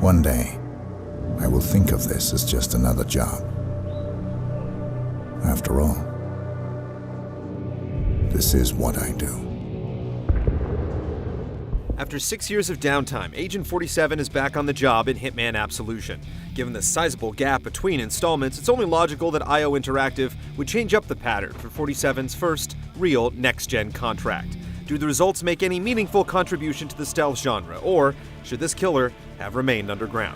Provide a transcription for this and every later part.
One day, I will think of this as just another job. After all, this is what I do. After 6 years of downtime, Agent 47 is back on the job in Hitman Absolution. Given the sizable gap between installments, it's only logical that IO Interactive would change up the pattern for 47's first real next-gen contract. Do the results make any meaningful contribution to the stealth genre, or should this killer have remained underground?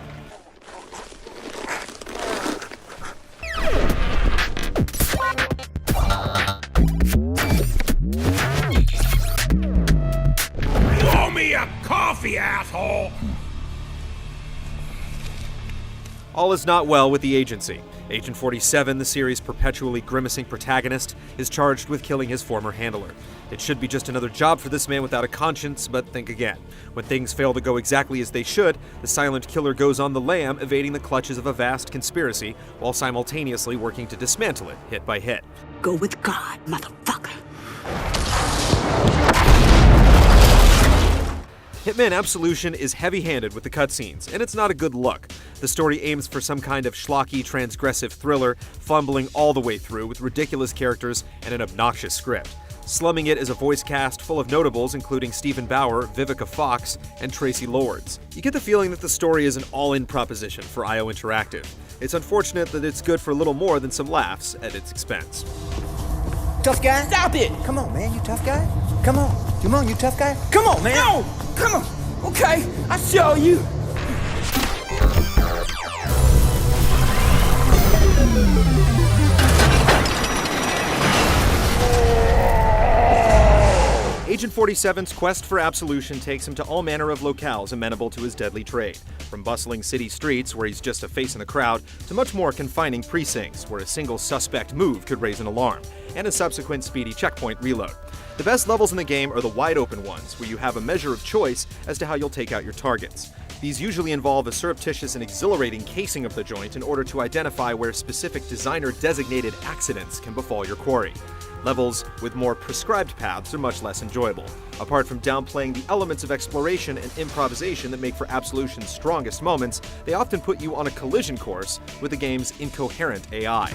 Pour me a coffee, asshole! All is not well with the agency. Agent 47, the series' perpetually grimacing protagonist, is charged with killing his former handler. It should be just another job for this man without a conscience, but think again. When things fail to go exactly as they should, the silent killer goes on the lam, evading the clutches of a vast conspiracy, while simultaneously working to dismantle it, hit by hit. Go with God, motherfucker. Hitman Absolution is heavy-handed with the cutscenes, and it's not a good look. The story aims for some kind of schlocky, transgressive thriller, fumbling all the way through with ridiculous characters and an obnoxious script. Slumming it is a voice cast full of notables including Stephen Bauer, Vivica Fox, and Tracy Lords. You get the feeling that the story is an all-in proposition for IO Interactive. It's unfortunate that it's good for a little more than some laughs at its expense. Tough guy? Stop it! Come on, man, you tough guy? Come on, you tough guy? Come on, man! No! Come on! Okay, I'll show you! Agent 47's quest for absolution takes him to all manner of locales amenable to his deadly trade, from bustling city streets where he's just a face in the crowd, to much more confining precincts where a single suspect move could raise an alarm, and a subsequent speedy checkpoint reload. The best levels in the game are the wide-open ones, where you have a measure of choice as to how you'll take out your targets. These usually involve a surreptitious and exhilarating casing of the joint in order to identify where specific designer-designated accidents can befall your quarry. Levels with more prescribed paths are much less enjoyable. Apart from downplaying the elements of exploration and improvisation that make for Absolution's strongest moments, they often put you on a collision course with the game's incoherent AI.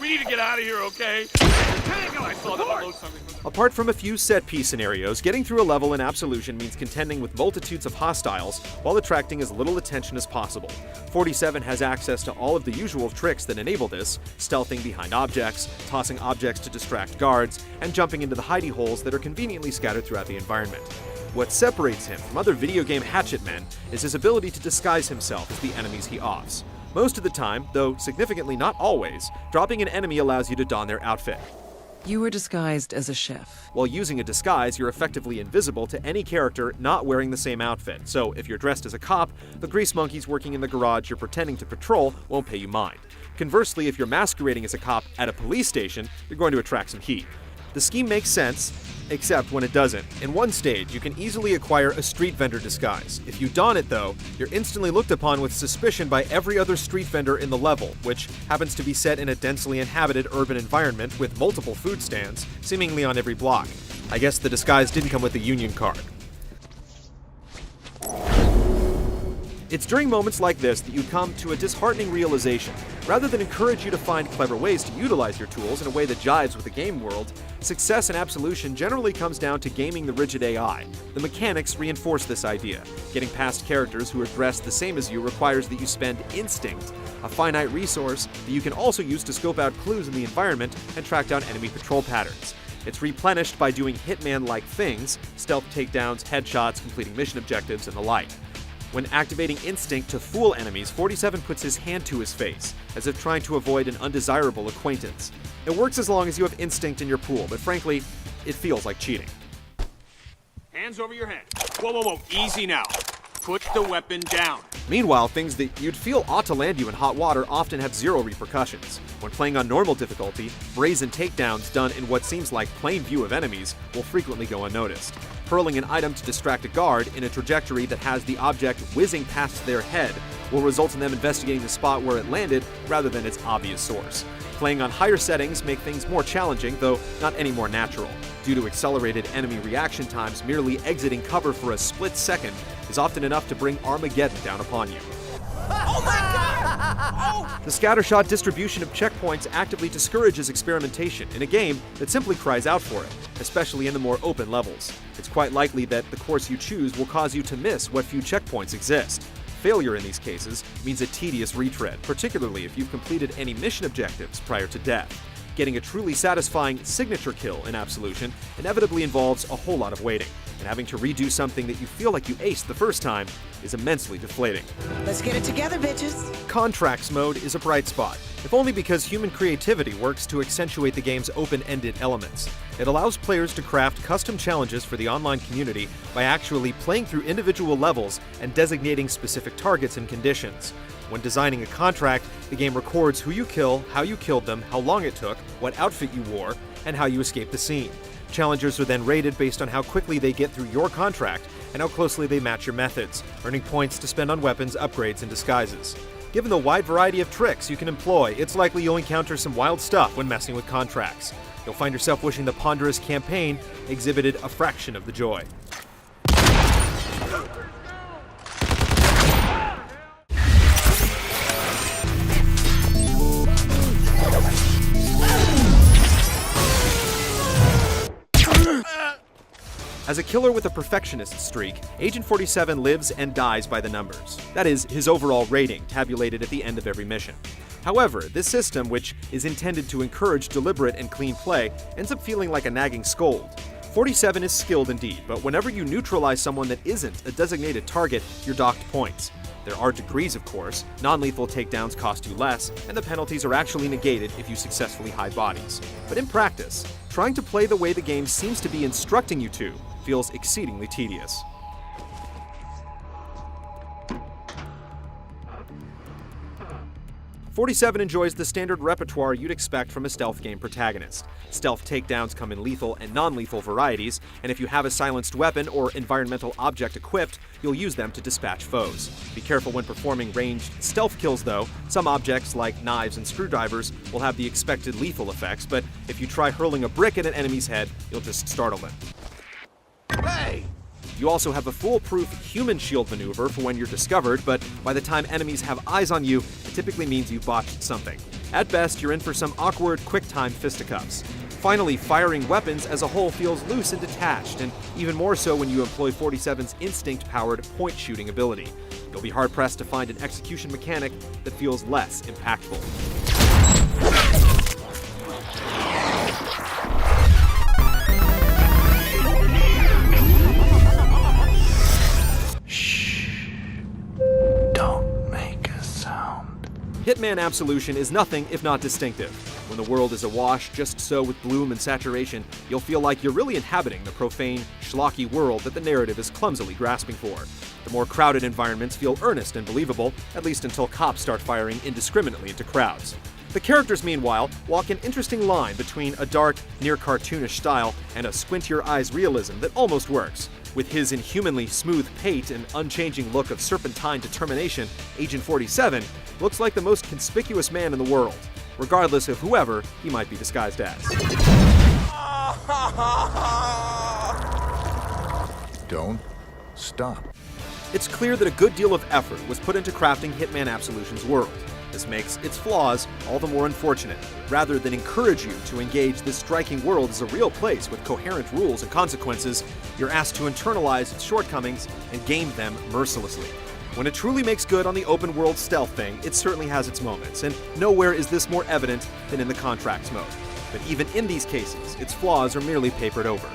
We need to get out of here, okay? Hang on, I saw that load something. Apart from a few set-piece scenarios, getting through a level in Absolution means contending with multitudes of hostiles while attracting as little attention as possible. 47 has access to all of the usual tricks that enable this, stealthing behind objects, tossing objects to distract guards, and jumping into the hidey holes that are conveniently scattered throughout the environment. What separates him from other video game hatchet men is his ability to disguise himself as the enemies he offs. Most of the time, though significantly not always, dropping an enemy allows you to don their outfit. You were disguised as a chef. While using a disguise, you're effectively invisible to any character not wearing the same outfit, so if you're dressed as a cop, the grease monkeys working in the garage you're pretending to patrol won't pay you mind. Conversely, if you're masquerading as a cop at a police station, you're going to attract some heat. The scheme makes sense, except when it doesn't. In one stage, you can easily acquire a street vendor disguise. If you don it, though, you're instantly looked upon with suspicion by every other street vendor in the level, which happens to be set in a densely inhabited urban environment with multiple food stands, seemingly on every block. I guess the disguise didn't come with a union card. It's during moments like this that you come to a disheartening realization. Rather than encourage you to find clever ways to utilize your tools in a way that jives with the game world, success in Absolution generally comes down to gaming the rigid AI. The mechanics reinforce this idea. Getting past characters who are dressed the same as you requires that you spend instinct, a finite resource that you can also use to scope out clues in the environment and track down enemy patrol patterns. It's replenished by doing Hitman-like things, stealth takedowns, headshots, completing mission objectives, and the like. When activating instinct to fool enemies, 47 puts his hand to his face, as if trying to avoid an undesirable acquaintance. It works as long as you have instinct in your pool, but frankly, it feels like cheating. Hands over your head. Whoa, whoa, whoa, easy now. Put the weapon down. Meanwhile, things that you'd feel ought to land you in hot water often have zero repercussions. When playing on normal difficulty, brazen takedowns done in what seems like plain view of enemies will frequently go unnoticed. Hurling an item to distract a guard in a trajectory that has the object whizzing past their head will result in them investigating the spot where it landed rather than its obvious source. Playing on higher settings make things more challenging, though not any more natural. Due to accelerated enemy reaction times, merely exiting cover for a split second is often enough to bring Armageddon down upon you. Oh my God! The scattershot distribution of checkpoints actively discourages experimentation in a game that simply cries out for it, especially in the more open levels. It's quite likely that the course you choose will cause you to miss what few checkpoints exist. Failure in these cases means a tedious retread, particularly if you've completed any mission objectives prior to death. Getting a truly satisfying signature kill in Absolution inevitably involves a whole lot of waiting, and having to redo something that you feel like you aced the first time is immensely deflating. Let's get it together, bitches. Contracts mode is a bright spot, if only because human creativity works to accentuate the game's open-ended elements. It allows players to craft custom challenges for the online community by actually playing through individual levels and designating specific targets and conditions. When designing a contract, the game records who you kill, how you killed them, how long it took, what outfit you wore, and how you escaped the scene. Challengers are then rated based on how quickly they get through your contract and how closely they match your methods, earning points to spend on weapons, upgrades, and disguises. Given the wide variety of tricks you can employ, it's likely you'll encounter some wild stuff when messing with contracts. You'll find yourself wishing the ponderous campaign exhibited a fraction of the joy. As a killer with a perfectionist streak, Agent 47 lives and dies by the numbers. That is, his overall rating, tabulated at the end of every mission. However, this system, which is intended to encourage deliberate and clean play, ends up feeling like a nagging scold. 47 is skilled indeed, but whenever you neutralize someone that isn't a designated target, you're docked points. There are degrees, of course. Non-lethal takedowns cost you less, and the penalties are actually negated if you successfully hide bodies. But in practice, trying to play the way the game seems to be instructing you to feels exceedingly tedious. .47 enjoys the standard repertoire you'd expect from a stealth game protagonist. Stealth takedowns come in lethal and non-lethal varieties, and if you have a silenced weapon or environmental object equipped, you'll use them to dispatch foes. Be careful when performing ranged stealth kills though. Some objects, like knives and screwdrivers, will have the expected lethal effects, but if you try hurling a brick at an enemy's head, you'll just startle them. Hey! You also have a foolproof human shield maneuver for when you're discovered, but by the time enemies have eyes on you, it typically means you botched something. At best, you're in for some awkward, quick-time fisticuffs. Finally, firing weapons as a whole feels loose and detached, and even more so when you employ 47's instinct-powered point-shooting ability. You'll be hard-pressed to find an execution mechanic that feels less impactful. Hitman Absolution is nothing if not distinctive. When the world is awash just so with bloom and saturation, you'll feel like you're really inhabiting the profane, schlocky world that the narrative is clumsily grasping for. The more crowded environments feel earnest and believable, at least until cops start firing indiscriminately into crowds. The characters, meanwhile, walk an interesting line between a dark, near-cartoonish style and a squint-your-eyes realism that almost works. With his inhumanly smooth pate and unchanging look of serpentine determination, Agent 47 looks like the most conspicuous man in the world, regardless of whoever he might be disguised as. Don't stop. It's clear that a good deal of effort was put into crafting Hitman Absolution's world. This makes its flaws all the more unfortunate. Rather than encourage you to engage this striking world as a real place with coherent rules and consequences, you're asked to internalize its shortcomings and game them mercilessly. When it truly makes good on the open world stealth thing, it certainly has its moments, and nowhere is this more evident than in the contracts mode. But even in these cases, its flaws are merely papered over.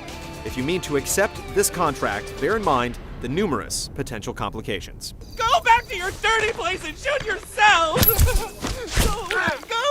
If you mean to accept this contract, bear in mind the numerous potential complications. Go back to your dirty place and shoot yourself! Go!